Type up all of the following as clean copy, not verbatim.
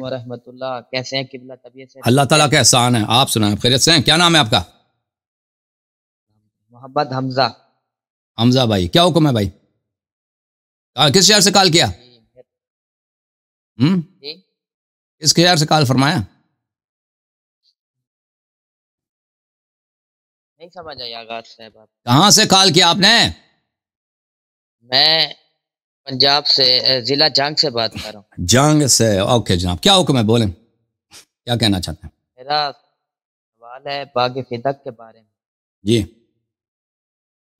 ورحمۃ اللہ، کیسے ہیں قبلہ؟ طبیعت سے اللہ تعالیٰ کا احسان ہے. آپ سنائیں خیریت سے ہیں؟ کیا نام ہے آپ کا؟ محمد حمزہ. حمزہ بھائی، کیا حکم ہے بھائی؟ کس شہر سے کال کیا؟ جی کس شہر سے کال فرمایا؟ نہیں سمجھ آئی آغاز صاحب. آپ کہاں سے کال کیا آپ نے؟ میں پنجاب سے ضلع جنگ سے بات کر رہا ہوں. جنگ سے. اوکے جناب، کیا حکم ہے؟ بولیں کیا کہنا چاہتے ہیں. میرا سوال ہے باغ فدق کے بارے میں. جی.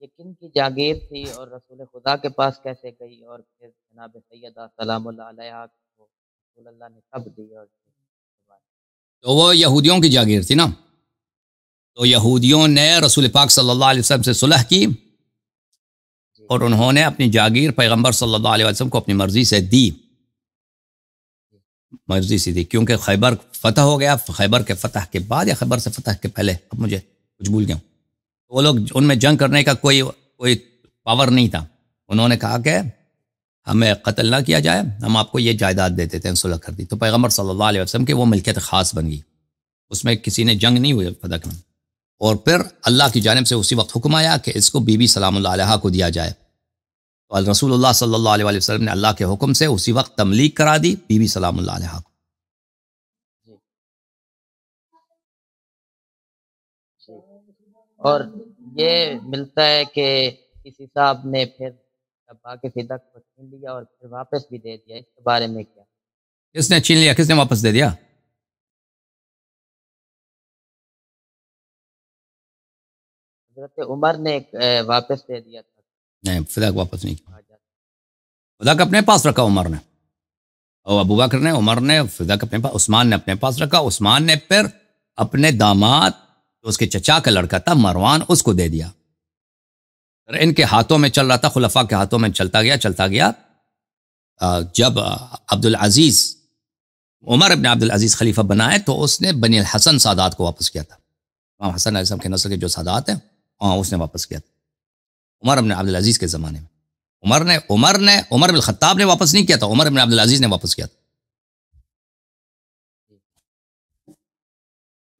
یہ کن کی جاگیر تھی اور رسول خدا کے پاس کیسے گئی، اور پھر جناب سیدہ سلام اللہ علیہ کو رسول اللہ نے کب دی؟ اور تو وہ یہودیوں کی جاگیر تھی نا. تو یہودیوں نے رسول پاک صلی اللہ علیہ وسلم سے صلح کی اور انہوں نے اپنی جاگیر پیغمبر صلی اللہ علیہ وسلم کو اپنی مرضی سے دی. مرضی سے دی کیونکہ خیبر فتح ہو گیا. خیبر کے فتح کے بعد یا خیبر سے فتح کے پہلے، اب مجھے کچھ بھول گیا ہوں. وہ لوگ، ان میں جنگ کرنے کا کوئی پاور نہیں تھا. انہوں نے کہا کہ ہمیں قتل نہ کیا جائے، ہم آپ کو یہ جائیداد دے دیتے ہیں. صلح کر دی تو پیغمبر صلی اللہ علیہ وسلم کی وہ ملکیت خاص بن گئی. اس میں کسی نے جنگ نہیں ہوئی فتح میں. اور پھر اللہ کی جانب سے اسی وقت حکم آیا کہ اس کو بی بی سلام اللہ علیہ کو دیا جائے. تو رسول اللہ صلی اللہ علیہ وسلم نے اللہ کے حکم سے اسی وقت تملیک کرا دی بی بی سلام اللہ علیہ کو. اور یہ ملتا ہے کہ کسی صاحب نے پھر باغ فدق کو چھین لیا اور پھر واپس بھی دے دیا. اس کے بارے میں کیا؟ کس نے چھین لیا؟ کس نے واپس دے دیا؟ حضرت عمر نے واپس دے دیا تھا. نہیں، فدق واپس نہیں کیا. فدق اپنے پاس رکھا عمر نے، اور ابو بکر نے، عمر نے فدق اپنے پاس، عثمان نے اپنے پاس رکھا. عثمان نے پھر اپنے داماد جو اس کے چچا کا لڑکا تھا مروان، اس کو دے دیا. ان کے ہاتھوں میں چل رہا تھا، خلفاء کے ہاتھوں میں چلتا گیا. جب عبدالعزیز، عمر ابن عبدالعزیز خلیفہ بنائے تو اس نے بنی الحسن سادات کو واپس کیا تھا. امام حسن علیہ السلام کے نسل کے جو سادات ہیں اس نے واپس کیا تھا عمر ابن عبدالعزیز کے زمانے میں. عمر بن الخطاب نے واپس نہیں کیا تھا، عمر بن عبدالعزیز نے واپس کیا تھا.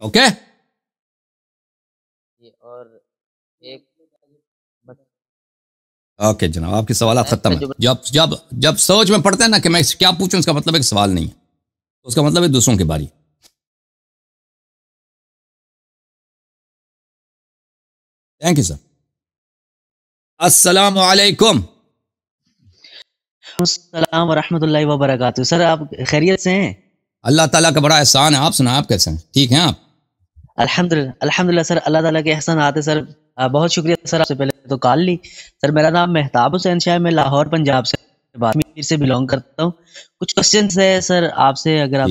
اوکے. اور ایک اوکے جناب، آپ کے سوالات ختم ہیں. جب سوچ میں پڑتے ہیں نا کہ میں کیا پوچھوں، اس کا مطلب ایک سوال نہیں ہے، اس کا مطلب ہے دوسروں کی باری. Thank you sir. السلام علیکم. السلام ورحمۃ اللہ وبرکاتہ. سر آپ خیریت سے ہیں؟ اللہ تعالیٰ کا بڑا احسان ہے. آپ سنائیں، آپ کیسے ہیں؟ ٹھیک ہیں آپ؟ الحمدللہ سر، اللہ تعالیٰ کے احسانات ہیں سر. بہت شکریہ سر. آپ سے پہلے تو کال لی سر. میرا نام مہتاب حسین شاہ ہے، میں لاہور پنجاب سے بات سے بلونگ کرتا ہوں. کچھ کوسچنز ہے سر آپ سے، اگر آپ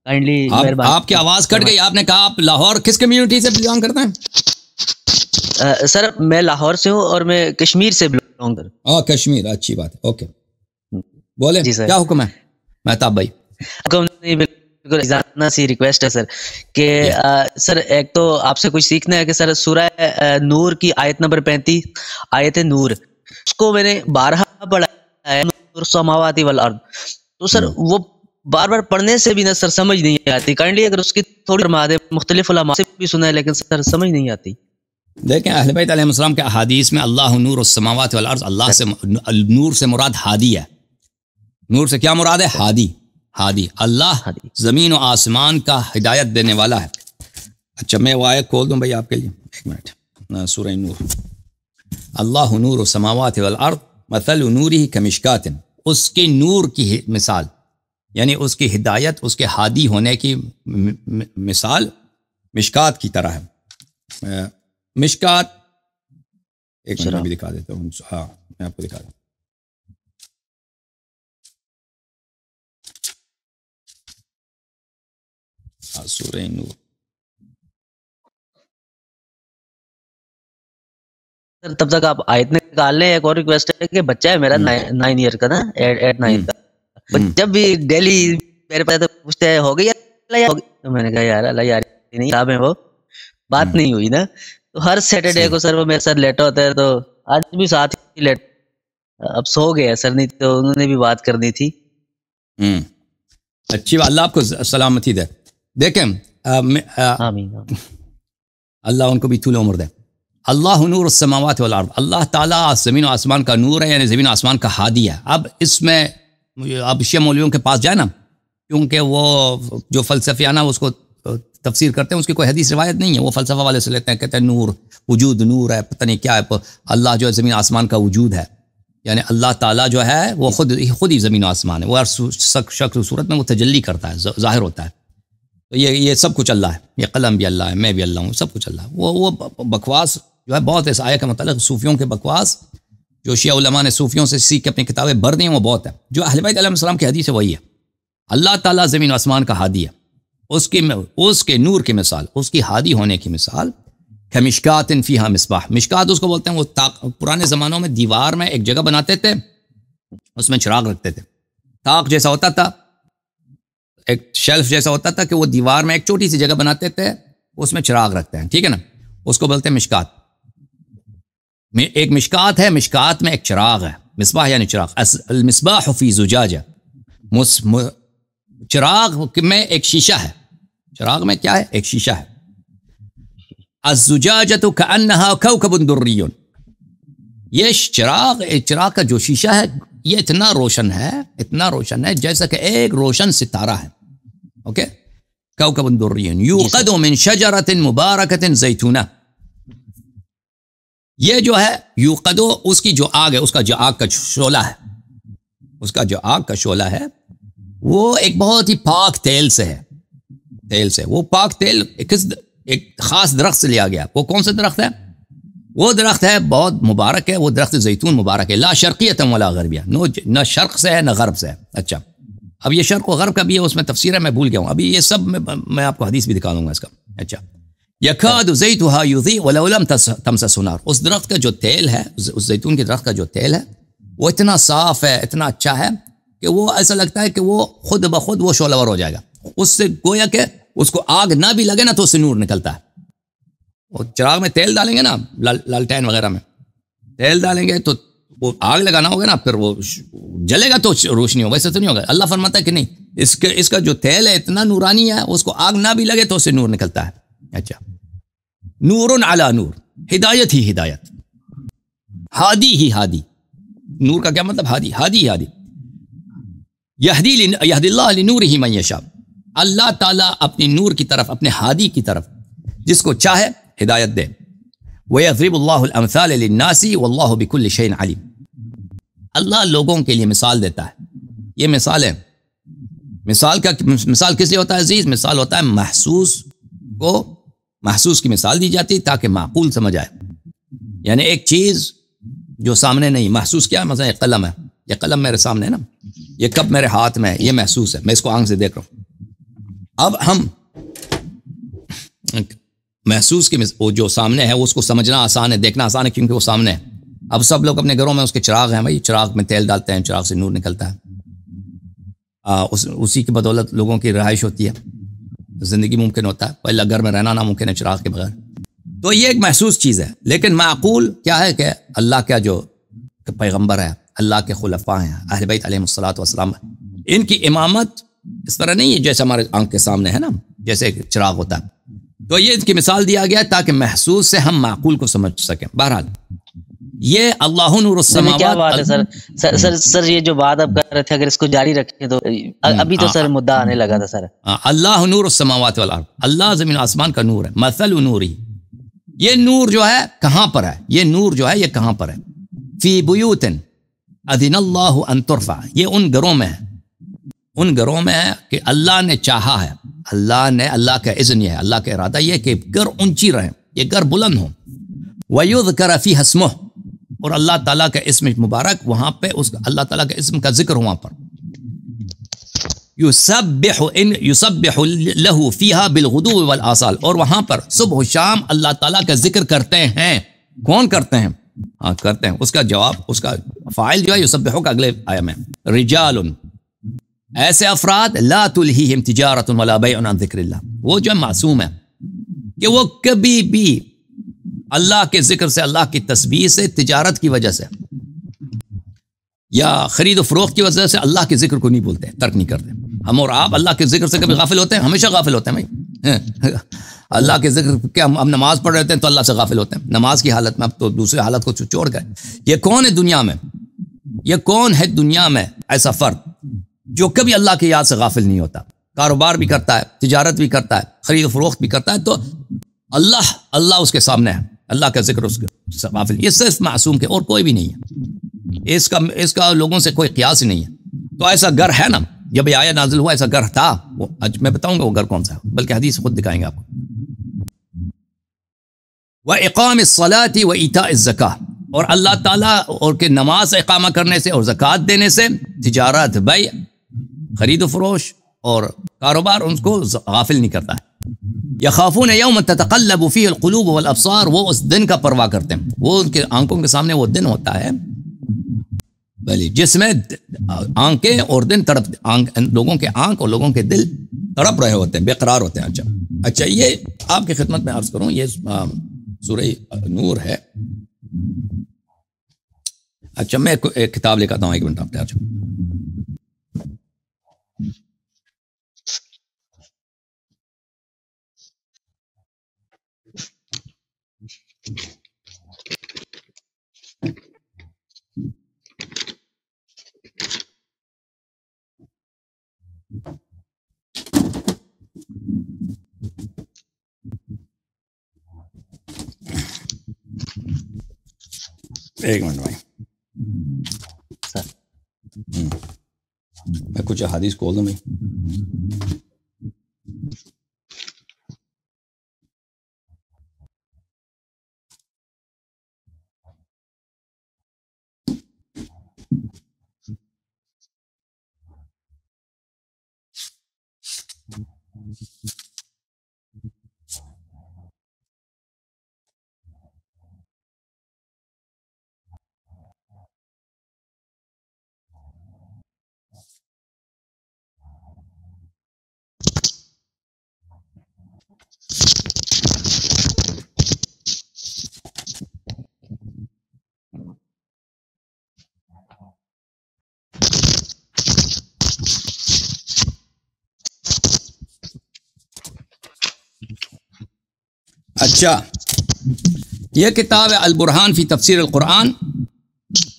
کائنڈلی. آپ کی آواز کٹ گئی. آپ نے کہا آپ لاہور کس کمیونٹی سے بلونگ کرتے ہیں؟ سر میں لاہور سے ہوں اور میں کشمیر سے بلونگ کرتا ہوں. کشمیر، اچھی بات ہے. اوکے بولیں جی سر. کیا حکم ہے مہتاب بھائی؟ حکم نہیں، بالکل ازانہ سی ریکویسٹ ہے سر کہ سر ایک تو آپ سے کچھ سیکھنا ہے کہ سر سورہ نور کی آیت نمبر 35 آیت نور، اس کو میں نے بارہا پڑھا ہے، نور السماوات والارض. تو سر وہ بار بار پڑھنے سے بھی نا سر سمجھ نہیں آتی. کائنڈلی اگر اس کی تھوڑی فرما دیں. مختلف علماء سے بھی سنا ہے لیکن سر سمجھ نہیں آتی. دیکھیں اہل بیت علیہ السلام کے احادیث میں اللہ نور السماوات والارض، اللہ سے نور سے مراد ہادی ہے. نور سے کیا مراد ہے؟ ہادی. اللہ زمین و آسمان کا ہدایت دینے والا ہے. اچھا میں وہ آیت کھول دوں بھائی آپ کے لیے، ایک منٹ. سورہ نور. اللہ نور السماوات والارض مثل نورہ کمشکات، اس کے نور کی مثال، یعنی اس کی ہدایت، اس کے ہادی ہونے کی مثال مشکات کی طرح ہے. مشکات ایک منٹ میں بھی دکھا دیتا ہوں. ہاں میں آپ کو دکھا دوں. سورہ نور. سر تب تک آپ آیت نکال لیں. ایک اور ریکویسٹ ہے کہ بچہ ہے میرا 9 ایئر کا نا، 8-9 کا. جب بھی ڈیلی میرے پاس پوچھتے ہیں ہو گئی، تو میں نے کہا یار اللہ یار نہیں صاحب ہے، وہ بات نہیں ہوئی نا. تو ہر سیٹرڈے کو سر وہ میرے ساتھ لیٹ ہوتا ہے. تو آج بھی ساتھ ہی لیٹ، اب سو گئے سر، نہیں تو انہوں نے بھی بات کرنی تھی. اچھی بات، اللہ آپ کو سلامتی دے. دیکھیں آمین. اللہ ان کو بھی طول عمر دے. اللہ نور السماوات والارض، اللہ تعالیٰ زمین و آسمان کا نور ہے، یعنی زمین و آسمان کا ہادی ہے. اب اس میں اب شیعہ مولویوں کے پاس جائے نا، کیونکہ وہ جو فلسفیانہ اس کو تفسیر کرتے ہیں، اس کی کوئی حدیث روایت نہیں ہے، وہ فلسفہ والے سے لیتے ہیں، کہتے ہیں نور وجود نور ہے، پتہ نہیں کیا ہے، اللہ جو ہے زمین آسمان کا وجود ہے، یعنی اللہ تعالیٰ جو ہے وہ خود ہی زمین و آسمان ہے، وہ ہر شکل و صورت میں وہ تجلی کرتا ہے، ظاہر ہوتا ہے. تو یہ سب کچھ اللہ ہے، یہ قلم بھی اللہ ہے، میں بھی اللہ ہوں، سب کچھ اللہ ہے. وہ بکواس جو ہے بہت اس آیت کا متعلق صوفیوں کے بکواس جو شیعہ علماء نے صوفیوں سے سیکھ کے اپنی کتابیں بھر دی ہیں، وہ بہت ہے. جو اہل بیت علیہ السلام کی حدیث ہے وہی ہے، اللہ تعالیٰ زمین و آسمان کا ہادی ہے. اس کے نور کی مثال، اس کی ہادی ہونے کی مثال کمشکات فیہا مصباح. مشکات اس کو بولتے ہیں، وہ پرانے زمانوں میں دیوار میں ایک جگہ بناتے تھے، اس میں چراغ رکھتے تھے، طاق جیسا ہوتا تھا، ایک شیلف جیسا ہوتا تھا کہ وہ دیوار میں ایک چھوٹی سی جگہ بناتے تھے، اس میں چراغ رکھتے ہیں، ٹھیک ہے نا، اس کو بولتے ہیں مشکات. ایک مشکات ہے، مشکات میں ایک چراغ ہے، مصباح یعنی چراغ. المصباح فی زجاجہ، چراغ میں ایک شیشہ ہے، چراغ میں کیا ہے؟ ایک شیشہ ہے. الزجاجۃ کأنہا کوکب دری، یہ چراغ کا جو شیشہ ہے یہ اتنا روشن ہے جیسا کہ ایک روشن ستارہ ہے. اوکے، کوکب دری یوقد من شجرۃ مبارکۃ زیتونہ. یہ جو ہے یوقد، اس کی جو آگ ہے، اس کا جو آگ کا شعلہ ہے، وہ ایک بہت ہی پاک تیل سے ہے. وہ پاک تیل ایک خاص درخت سے لیا گیا. وہ کون سا درخت ہے؟ وہ درخت ہے بہت مبارک ہے، وہ درخت زیتون مبارک ہے. لا شرقیۃ ولا غربیہ، نہ شرق سے ہے نہ غرب سے ہے. اچھا، اب یہ شرق و غرب کا بھی ہے، اس میں تفسیر ہے، میں بھول گیا ہوں. ابھی یہ سب میں آپ کو حدیث بھی دکھا دوں گا اس کا. اچھا، یکاد زیتھا یضیء ولو لم تمسسہ نار. اس درخت کا جو تیل ہے، اس زیتون کے درخت کا جو تیل ہے، وہ اتنا صاف ہے، اتنا اچھا ہے کہ وہ ایسا لگتا ہے کہ وہ خود بخود وہ شعلہ ور ہو جائے گا. اس سے گویا کہ اس کو آگ نہ بھی لگے نا تو اس سے نور نکلتا ہے. وہ چراغ میں تیل ڈالیں گے نا، لالٹین وغیرہ میں تیل ڈالیں گے تو وہ آگ لگانا ہوگا نا، پھر وہ جلے گا تو روشنی ہوگا. ویسے تو نہیں ہوگا. اللہ فرماتا ہے کہ نہیں، اس کا جو تیل ہے اتنا نورانی ہے، اس کو آگ نہ بھی لگے تو اس سے نور نکلتا ہے. اچھا، نور علی نور، ہدایت ہی ہدایت، ہادی ہی ہادی. نور کا کیا مطلب؟ ہادی ہی ہادی. یہدی اللہ لنورہ من یشاء. اللہ تعالیٰ اپنی نور کی طرف، اپنے ہادی کی طرف جس کو چاہے ہدایت دے. وَيَضْرِبُ اللَّهُ الْأَمْثَالَ لِلنَّاسِ وَاللَّهُ بِكُلِّ شَيْءٍ عَلِيمٌ. اللہ لوگوں کے لیے مثال دیتا ہے. یہ مثال ہے. مثال کس لیے ہوتا ہے عزیز؟ مثال ہوتا ہے محسوس کی مثال دی جاتی تاکہ معقول سمجھ آئے. یعنی ایک چیز جو سامنے نہیں، محسوس کیا ہے؟ مثلا ایک قلم ہے، یہ قلم میرے سامنے ہے نا، یہ کپ میرے ہاتھ میں ہے، یہ محسوس ہے، میں اس کو آنکھ سے دیکھ رہا ہوں. اب ہم محسوس کی وہ جو سامنے ہے اس کو سمجھنا آسان ہے، دیکھنا آسان ہے کیونکہ وہ سامنے ہے. اب سب لوگ اپنے گھروں میں اس کے چراغ ہیں، بھائی چراغ میں تیل ڈالتے ہیں، چراغ سے نور نکلتا ہے. اسی کی بدولت لوگوں کی رہائش ہوتی ہے، زندگی ممکن ہوتا ہے. پہلا گھر میں رہنا ناممکن ہے چراغ کے بغیر. تو یہ ایک محسوس چیز ہے. لیکن معقول کیا ہے کہ اللہ کا جو پیغمبر ہے، اللہ کے خلفاء ہیں، اہل بیت علیہ الصلوۃ والسلام، ان کی امامت اس طرح نہیں ہے جیسے ہمارے آنکھ کے سامنے ہے نا، جیسے ایک چراغ ہوتا ہے. تو یہ اس کی مثال دیا گیا تاکہ محسوس سے ہم معقول کو سمجھ سکیں. بہرحال یہ اللہ نور السماوات. کیا بات ہے سر یہ جو بات آپ کر رہے تھے اگر اس کو جاری رکھیں تو ابھی تو سر مدعا آنے لگا تھا سر. اللہ نور السماوات والارض، اللہ زمین آسمان کا نور ہے. مثل نوری، یہ نور جو ہے کہاں پر ہے؟ یہ نور جو ہے یہ کہاں پر ہے؟ فی بیوت اذن اللہ ان ترفع، یہ ان گھروں میں ہے، ان گھروں میں ہے کہ اللہ نے چاہا ہے، اللہ کا اذن یہ ہے، اللہ کا ارادہ یہ کہ گھر اونچی رہیں، یہ گھر بلند ہوں. وَيُذْكَرَ فِيهَا اسْمُهُ، اور اللہ تعالیٰ کا اسم مبارک وہاں پہ، اس اللہ تعالیٰ کا اسم کا ذکر وہاں پر. يُسَبِّحُ لَهُ فِيهَا بِالْغُدُوِّ وَالْآصَالِ، اور وہاں پر صبح و شام اللہ تعالیٰ کا ذکر کرتے ہیں. کون کرتے ہیں؟ کرتے ہیں. اس کا جواب، اس کا فاعل جو ہے یسبحو کا اگلے آیا میں، رجال، ایسے افراد لا تلہیہم تجارۃ ولا بیع عن ذکر اللہ، وہ جو معصوم ہے کہ وہ کبھی بھی اللہ کے ذکر سے، اللہ کی تسبیح سے، تجارت کی وجہ سے یا خرید و فروخت کی وجہ سے اللہ کے ذکر کو نہیں بولتے، ترک نہیں کرتے. ہم اور آپ اللہ کے ذکر سے کبھی غافل ہوتے ہیں؟ ہمیشہ غافل ہوتے ہیں بھائی. اللہ کے ذکر کے ہم نماز پڑھ رہے ہوتے ہیں تو اللہ سے غافل ہوتے ہیں نماز کی حالت میں. اب تو دوسری حالت کو چھوڑ گئے. یہ کون ہے دنیا میں، یہ کون ہے دنیا میں ایسا فرد جو کبھی اللہ کی یاد سے غافل نہیں ہوتا؟ کاروبار بھی کرتا ہے، تجارت بھی کرتا ہے، خرید و فروخت بھی کرتا ہے، تو اللہ اس کے سامنے ہے، اللہ کا ذکر اس کے غافل. یہ صرف معصوم کے، اور کوئی بھی نہیں ہے. اس کا لوگوں سے کوئی قیاس ہی نہیں ہے. تو ایسا گھر ہے نا، جب یہ آیت نازل ہوا ایسا گھر تھا. وہ میں بتاؤں گا وہ گھر کون سا ہے، بلکہ حدیث خود دکھائیں گے آپ کو. وَإِقَامِ الصَّلَاةِ وَإِيتَاءِ الزَّكَاةِ، اور اللہ تعالیٰ اور کہ نماز اقامہ کرنے سے اور زکوٰۃ دینے سے، تجارت، بیع، خرید و فروش اور کاروبار ان کو غافل نہیں کرتا ہے. یخافون یوما تتقلب فیہ القلوب والابصار، وہ اس دن کا پرواہ کرتے ہیں. وہ ان کے آنکھوں کے سامنے وہ دن ہوتا ہے بلی جس میں آنکھیں اور دن لوگوں کے آنکھ اور لوگوں کے دل تڑپ رہے ہوتے ہیں، بے قرار ہوتے ہیں. اچھا یہ آپ کی خدمت میں عرض کروں، یہ سورہ نور ہے. اچھا میں ایک کتاب لے کے آتا ہوں، ایک منٹ آپ تیار جاؤ. ایک منٹ بھائی، میں کچھ حدیث کھول دوں بھائی. اچھا یہ کتاب ہے البرہان فی تفسیر القرآن،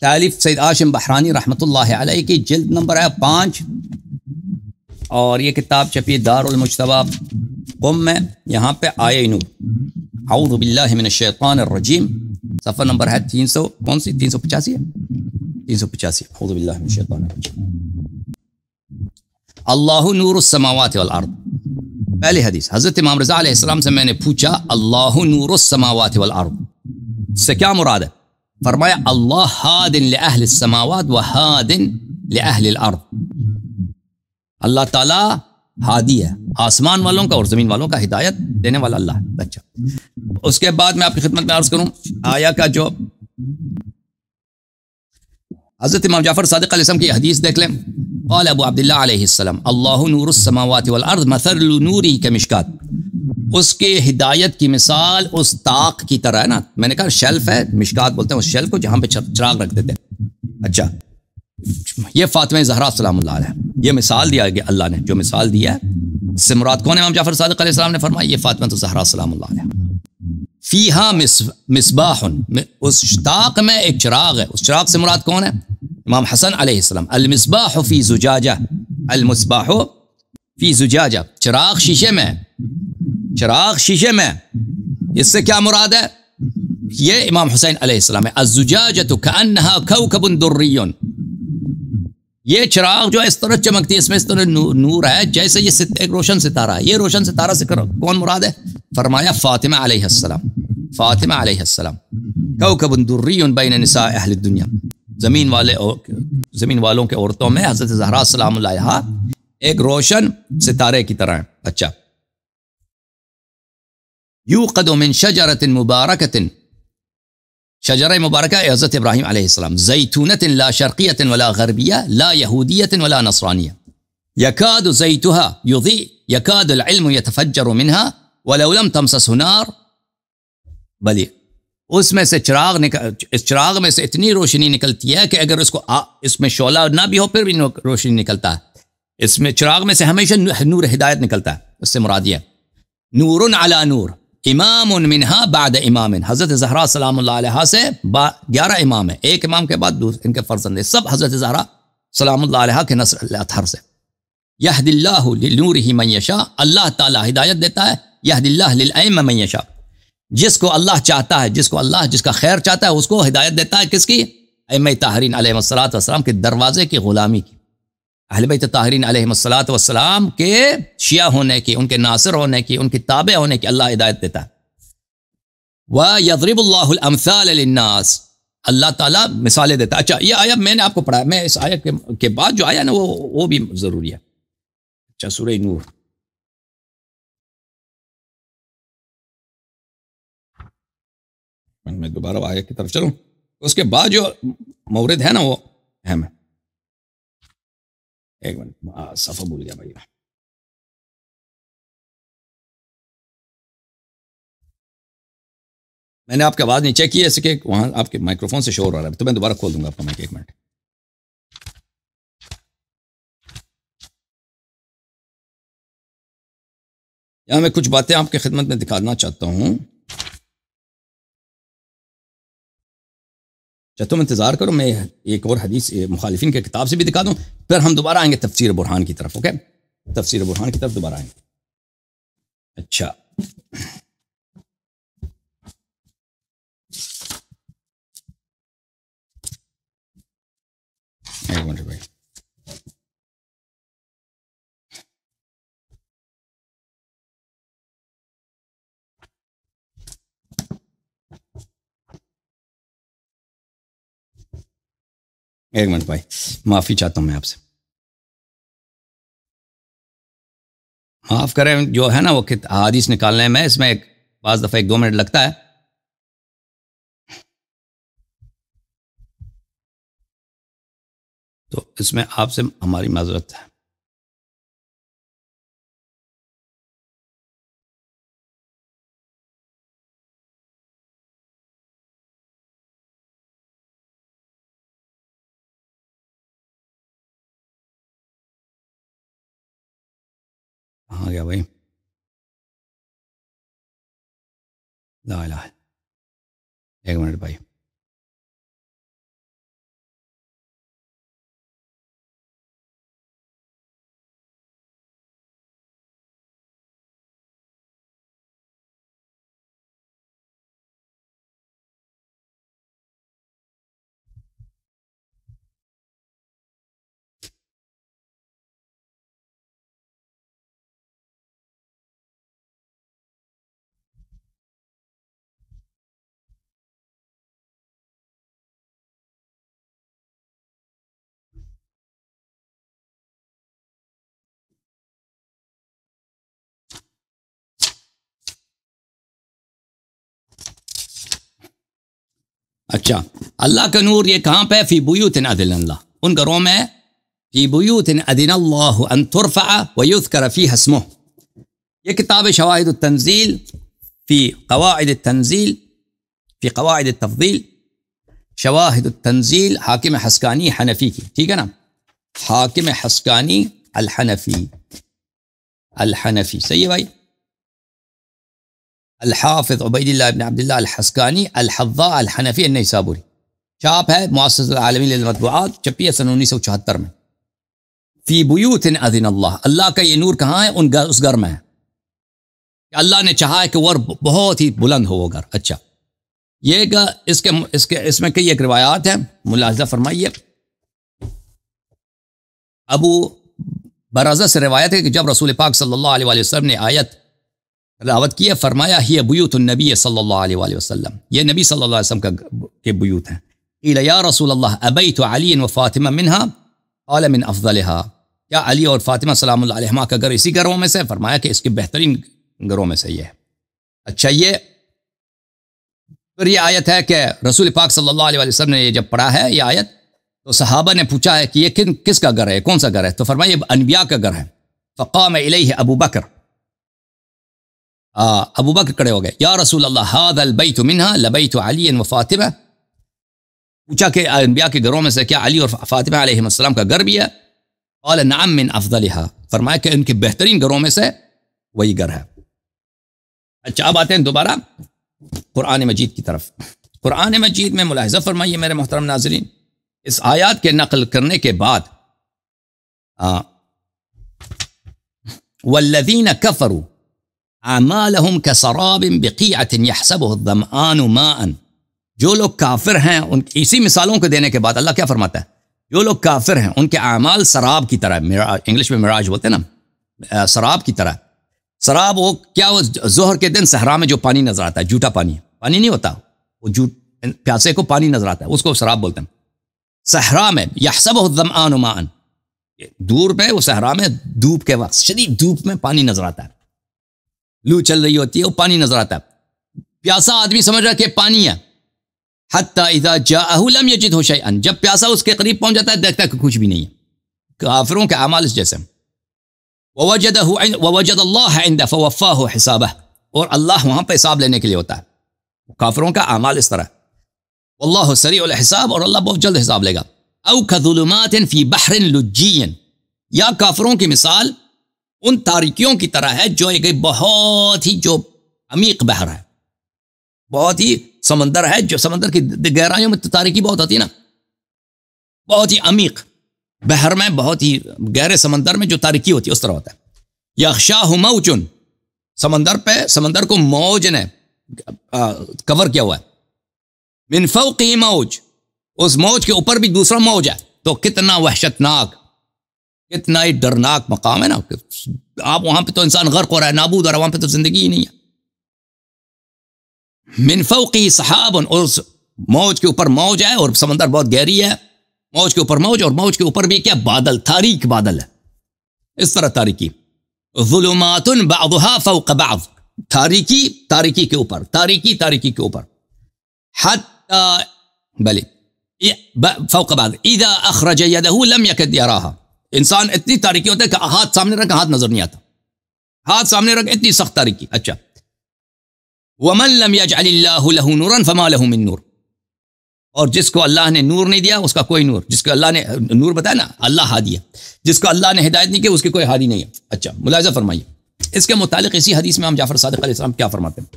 تالیف سید ہاشم بحرانی رحمۃ اللہ علیہ کی، جلد نمبر ہے 5، اور یہ کتاب چھپی دار المجتبیٰ قم میں. یہاں پہ آیہ نور اعوذ باللہ من الشیطان الرجیم، صفحہ نمبر ہے 300 کون سی 385 ہے 385. اعوذ باللہ من الشیطان الرجیم. اللہ نور السماوات والارض. پہلی حدیث، حضرت امام رضا علیہ السلام سے میں نے پوچھا اللہ نور السماوات والارض سے کیا مراد ہے؟ فرمایا اللہ ہاد لأہل السماوات و ہاد لأہل الارض. اللہ تعالیٰ ہادی ہے، آسمان والوں کا اور زمین والوں کا ہدایت دینے والا اللہ ہے. اچھا اس کے بعد میں آپ کی خدمت میں عرض کروں آیا کا جو حضرت امام جعفر صادق علیہ السلام کی حدیث دیکھ لیں. قال ابو عبداللہ علیہ السلام اللہ نور السماوات والارض مثل نوری کمشکات. اس کے ہدایت کی مثال اس طاق کی طرح ہے نا. میں نے کہا شیلف ہے، مشکات بولتے ہیں اس شیلف کو جہاں پہ چراغ رکھ دیتے ہیں. اچھا یہ فاطمہ زہرا سلام اللہ علیہ، یہ مثال دیا گیا اللہ نے، جو مثال دیا ہے اس سے مراد کون ہے؟ امام جعفر صادق علیہ السلام نے فرمایا یہ فاطمہ زہرا سلام اللہ علیہ. فیہا مصباح، اس طاق میں ایک چراغ ہے. اس چراغ سے مراد کون ہے؟ امام حسن علیہ السلام. المصباح فی زجاجہ، المصباح فی زجاجہ، چراغ شیشے میں، چراغ شیشے میں. اس سے کیا مراد ہے؟ یہ امام حسین علیہ السلام ہے. الزجاجۃ کأنہا کوکب دری، یہ چراغ جو اس طرح چمکتی ہے، اس میں اس طرح نور ہے جیسے یہ ایک روشن ستارہ ہے. یہ روشن ستارہ سے کون مراد ہے؟ فرمایا فاطمہ علیہ السلام. فاطمہ علیہ السلام کوکب دری بین نساء اہل الدنیا، زمین والوں کے عورتوں میں حضرت زہرا سلام اللہ علیہا ایک روشن ستارے کی طرح ہے. اچھا یوقد من شجرۃ مبارکۃ، شجرہ مبارکہ حضرت ابراہیم علیہ السلام. زیتونۃ لا شرقیۃ ولا غربیہ لا یہودیۃ ولا نصرانیہ، یکاد زیتها یضیء یکاد العلم یتفجر منها ولو لم تمسسه نار. بلی اس میں سے اس چراغ میں سے اتنی روشنی نکلتی ہے کہ اگر اس میں شعلہ نہ بھی ہو پھر بھی روشنی نکلتا ہے. اس میں چراغ میں سے ہمیشہ نور ہدایت نکلتا ہے، اس سے مراد یہ ہے نور علی نور امام منہا بعد امام، حضرت زہرا سلام اللہ علیہ سے 11 امام ہیں، ایک امام کے بعد ان کے فرزند سب حضرت زہرا سلام اللہ علیہ کے نسل اطہر سے۔ یہد اللہ لنورہ من یشاء، اللہ تعالیٰ ہدایت دیتا ہے، یہد اللہ للائمہ من یشاء، جس کو اللہ چاہتا ہے، جس کا خیر چاہتا ہے اس کو ہدایت دیتا ہے، کس کی؟ ائمہ طاہرین علیہ الصلوۃ والسلام کے دروازے کی غلامی کی، اہل بیت طاہرین علیہ الصلوۃ والسلام کے شیعہ ہونے کی، ان کے ناصر ہونے کی، ان کی تابع ہونے کی اللہ ہدایت دیتا ہے۔ وَيَضْرِبُ اللَّهُ الْأَمْثَالَ لِلنَّاسِ، اللہ تعالیٰ مثالیں دیتا ہے۔ اچھا یہ آیت میں نے آپ کو پڑھا، میں اس آیت کے بعد جو آیا نا وہ بھی ضروری ہے۔ اچھا سورہ نور، میں دوبارہ آیت کی طرف چلوں، اس کے بعد جو مورد ہے نا وہ اہم ہے۔ ایک منٹ صفحہ بھول گیا بھائی، میں نے آپ کی آواز نہیں چیک کی، ایسے کہ وہاں آپ کے مائکروفون سے شور آ رہا ہے، تو میں دوبارہ کھول دوں گا آپ کا مائک، ایک منٹ۔ یہاں میں کچھ باتیں آپ کی خدمت میں دکھانا چاہتا ہوں۔ تم انتظار کرو، میں ایک اور حدیث مخالفین کے کتاب سے بھی دکھا دوں، پھر ہم دوبارہ آئیں گے تفسیر برہان کی طرف۔ اوکے، تفسیر برہان کی طرف دوبارہ آئیں گے۔ اچھا ایک منٹ بھائی، ایک منٹ بھائی، معافی چاہتا ہوں میں آپ سے، معاف کریں۔ جو ہے نا وہ حدیث نکالنے میں اس میں بعض دفعہ 1-2 منٹ لگتا ہے، تو اس میں آپ سے ہماری معذرت ہے۔ کہاں گیا بھائی؟ لا الہ، ایک منٹ بھائی۔ اچھا اللہ کا نور یہ کہاں پہ؟ فی بیوت اذن اللہ، ان گھروں میں، فی بیوت اذن اللہ ان ترفع ویذکر فیہا اسمہ۔ یہ کتاب شواہد التنزیل فی قواعد التنزیل فی قواعد التفضیل، شواہد التنزیل حاکم حسکانی حنفی کی، ٹھیک ہے نا، حاکم حسکانی الحنفی، صحیح ہے بھائی، الحافظ عبید اللہ ابن عبداللہ الحسکانی الحظاء الحنفی النیسابوری، چھاپ ہے مؤسسۃ العالمین للمطبوعات، چھپی ہے سن 1974 میں۔ فی بیوت اذن اللہ، اللہ کا یہ نور کہاں ہے؟ اس گھر میں ہے، اللہ نے چاہا ہے کہ وہ بہت ہی بلند ہو وہ گھر۔ اچھا یہ اس میں کئی ایک روایات ہیں، ملاحظہ فرمائیے۔ ابو برزہ سے روایت ہے کہ جب رسول پاک صلی اللہ علیہ وآلہ وسلم نے آیت تلاوت کی ہے، فرمایا ہی بیوت النبی صلی اللہ علیہ وآلہ وسلم، یہ نبی صلی اللہ علیہ وسلم کے بیوت ہیں۔ قیل یا رسول اللہ ابیت علی و فاطمہ منہا، قال من افضلها، کیا علی اور فاطمہ سلام اللہ علیہما کا گھر اسی گھروں میں سے؟ فرمایا کہ اس کے بہترین گھروں میں سے یہ ہے۔ اچھا یہ پھر یہ آیت ہے کہ رسول پاک صلی اللہ علیہ وسلم نے یہ جب پڑھا ہے یہ آیت، تو صحابہ نے پوچھا ہے کہ یہ کس کا گھر ہے، کون سا گھر ہے؟ تو فرمایا یہ انبیاء کا گھر ہے۔ فقام الیہ ابو بکر، ابو بکر کھڑے ہو گئے، یا رسول اللہ ھذا البیت منہا لبیت علی و فاطمہ، پوچھا کہ انبیاء کے گھروں میں سے کیا علی اور فاطمہ علیہ السلام کا گھر بھی ہے؟ قال نعم من افضلها، فرمایا کہ ان کے بہترین گھروں میں سے وہی گھر ہے. اچھا اب آتے ہیں دوبارہ قرآن مجید کی طرف. قرآن مجید میں ملاحظہ فرمائیے میرے محترم ناظرین، اس آیات کے نقل کرنے کے بعد والذین کفروا اعمالهم كسراب بقيعة يحسبه الظمآن ماء، جو لوگ کافر ہیں ان اسی مثالوں کو دینے کے بعد اللہ کیا فرماتا ہے، جو لوگ کافر ہیں ان کے اعمال سراب کی طرح، انگلش میں مراج بولتے ہیں نا، سراب کی طرح. سراب وہ کیا، وہ ظہر کے دن صحرا میں جو پانی نظر آتا ہے، جھوٹا پانی، پانی نہیں ہوتا، وہ پیاسے کو پانی نظر آتا ہے، اس کو سراب بولتے ہیں. صحرا میں یحسبہ الظمآن ماء، دور پہ وہ صحرا میں دھوپ کے وقت، شدید دھوپ میں پانی نظر آتا ہے، لو چل رہی ہوتی ہے، وہ پانی نظر آتا ہے، پیاسا آدمی سمجھ رہا کہ پانی ہے. حتی اذا جاءہ لم یجدہ شیئا، جب پیاسا اس کے قریب پہنچ جاتا ہے دیکھتا ہے کہ کچھ بھی نہیں ہے. کافروں کے اعمال اس جیسے. ووجد اللہ عندہ فوفاہ حسابہ، اور اللہ وہاں پہ حساب لینے کے لیے ہوتا ہے. کافروں کا اعمال اس طرح. واللہ سریع الحساب، اور اللہ بہت جلد حساب لے گا. او کظلمات فی بحر لجی، یا کافروں کی مثال ان تاریکیوں کی طرح ہے جو ایک بہت ہی جو عمیق بحر ہے، بہت ہی سمندر ہے، جو سمندر کی گہرائیوں میں تاریکی بہت ہوتی ہے نا، بہت ہی عمیق بحر میں، بہت ہی گہرے سمندر میں جو تاریکی ہوتی ہے اس طرح ہوتا ہے. یغشاہ موج، سمندر کو موج نے کور کیا ہوا ہے. من فوقہ موج، اس موج کے اوپر بھی دوسرا موج ہے. تو کتنا وحشتناک، کتنا ہی ڈرناک مقام ہے نا. آپ وہاں پہ تو انسان غرق ہو رہا ہے، نابود ہو رہا ہے، وہاں پہ تو زندگی ہی نہیں ہے. من فوقہ سحاب، اور اس موج کے اوپر موج ہے، اور سمندر بہت گہری ہے، موج کے اوپر موج، اور موج کے اوپر بھی کیا، بادل، تاریک بادل ہے، اس طرح تاریکی. ظلمات بعضها فوق بعض، تاریکی کے اوپر، تاریکی کے اوپر. حتی بلے فوق بعض اذا اخرج یدہ لم یکد یراہا، انسان اتنی تاریکی ہوتا ہے کہ ہاتھ سامنے رکھ ہاتھ نظر نہیں آتا، ہاتھ سامنے رکھ، اتنی سخت تاریکی. اچھا ومن لم یجعل اللہ لہ نورا فما لہ من نور، اور جس کو اللہ نے نور نہیں دیا اس کا کوئی نور، جس کو اللہ نے نور بتایا نا، اللہ ہادی ہے، جس کو اللہ نے ہدایت نہیں کی اس کی کوئی ہادی نہیں ہے. اچھا ملاحظہ فرمائیے اس کے متعلق اسی حدیث میں ہم جعفر صادق علیہ السلام کیا فرماتے ہیں.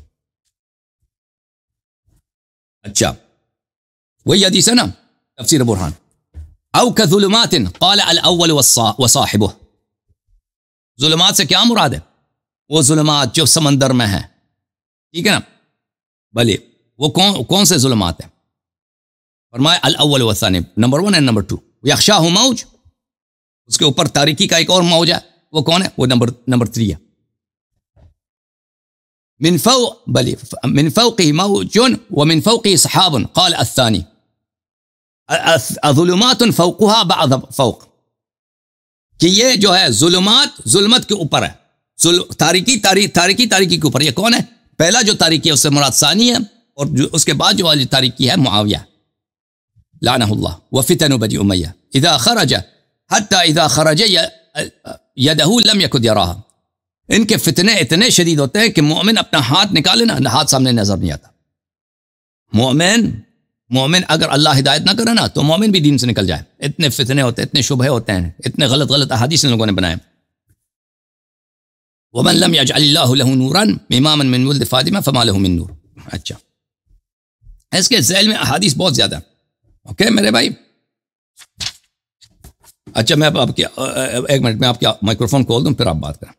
اچھا وہی حدیث ہے نا، تفسیر برہان. او کظلمات قال الاول وصاحبہ، ظلمات سے کیا مراد ہے، وہ ظلمات جو سمندر میں ہیں، ٹھیک ہے نا. بھلے وہ کون سے ظلمات ہیں، فرمایا الاول والثانی، نمبر 1 اور نمبر 2. یغشاہ موج، اس کے اوپر تاریکی کا ایک اور موج ہے، وہ کون ہے، وہ نمبر 3 ہے. من فوقہ موج ومن فوقہ سحاب قال الثانی. ظلمات فوقها بعض فوق، کہ یہ جو ہے ظلمت کے اوپر ہے، تاریکی کے اوپر. یہ کون ہے، پہلا جو تاریکی ہے اس سے مراد ثانی ہے، اور جو اس کے بعد جو والی تاریکی ہے معاویہ لعنہ اللہ. وفتن بنی امیہ اذا خرج حتی اذا خرج یدہ لم یکد یراہا، ان کے فتنے اتنے شدید ہوتے ہیں کہ مومن اپنا ہاتھ نکالے نا، ہاتھ سامنے نظر نہیں آتا. مومن اگر اللہ ہدایت نہ کرے نا تو مومن بھی دین سے نکل جائے. اتنے فتنے ہوتے ہیں، اتنے شبہے ہوتے ہیں، اتنے غلط احادیث لوگوں نے بنائے. ومن لم یجعل اللہ لہ نورا اماما من ولد فاطمہ فما لہ من نور. اچھا اس کے ذیل میں احادیث بہت زیادہ. اوکے میرے بھائی. اچھا میں اب آپ کیا ایک منٹ میں آپ کیا مائکروفون کھول دوں پھر آپ بات کریں.